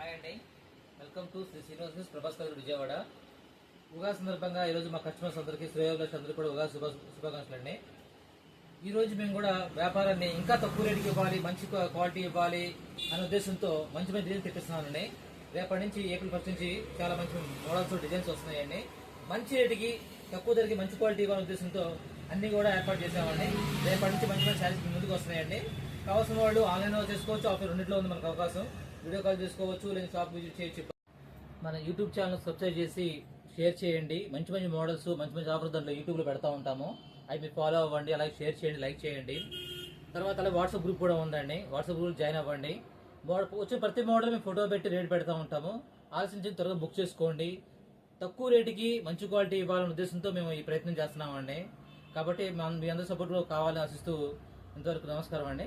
Hi అండి, welcome to Shri Srinivasa Prabhas గారు విజయవాడ. ఉగాది సందర్భంగా ఈరోజు మా కస్టమర్స్ అందరికీ శ్రేయోభిలాషులు అందరికీ కూడా ఉగాది శుభాకాంక్షలు అండి. ఈరోజు మేము కూడా వ్యాపారాన్ని ఇంకా తక్కువ రేటుకి ఇవ్వాలి, మంచి క్వాలిటీ ఇవ్వాలి అనే ఉద్దేశంతో మంచి మంచి డిజైన్స్ తెప్పిస్తున్నానండి. రేపటి నుంచి ఏప్రిల్ 1 నుంచి చాలా మంచి మోడల్స్ డిజైన్స్ వస్తున్నాయండి. మంచి రేటుకి తక్కువ ధరకి మంచి క్వాలిటీ ఇవ్వాలనే ఉద్దేశంతో అన్ని కూడా ఏర్పాటు చేసామండి. రేపటి నుంచి మంచి మంచి శారీస్ ముందుకు వస్తున్నాయండి. కావాల్సిన వాళ్ళు ఆన్లైన్లో చేసుకోవచ్చు, ఆఫ్లైన్ రెండింటిలో ఉంది మనకు అవకాశం. వీడియో కాల్ చేసుకోవచ్చు, లేదా షాప్ విజిట్ చేయొచ్చు. మన యూట్యూబ్ ఛానల్ సబ్స్క్రైబ్ చేసి షేర్ చేయండి. మంచి మంచి మోడల్స్, మంచి మంచి ఆఫర్స్ దాంట్లో యూట్యూబ్లో పెడతా ఉంటాము. అవి మీరు ఫాలో అవ్వండి, అలాగే షేర్ చేయండి, లైక్ చేయండి. తర్వాత అలాగే వాట్సాప్ గ్రూప్ కూడా ఉందండి, వాట్సాప్ గ్రూప్ జాయిన్ అవ్వండి. వచ్చిన ప్రతి మోడల్ మేము ఫోటో పెట్టి రేట్ పెడతా ఉంటాము. ఆలోచించి త్వరగా బుక్ చేసుకోండి. తక్కువ రేటుకి మంచి క్వాలిటీ ఇవ్వాలనే ఉద్దేశంతో మేము ఈ ప్రయత్నం చేస్తున్నామండి. కాబట్టి మీ అందరి సపోర్ట్ కావాలని ఆశిస్తూ ఇంతవరకు నమస్కారం అండి.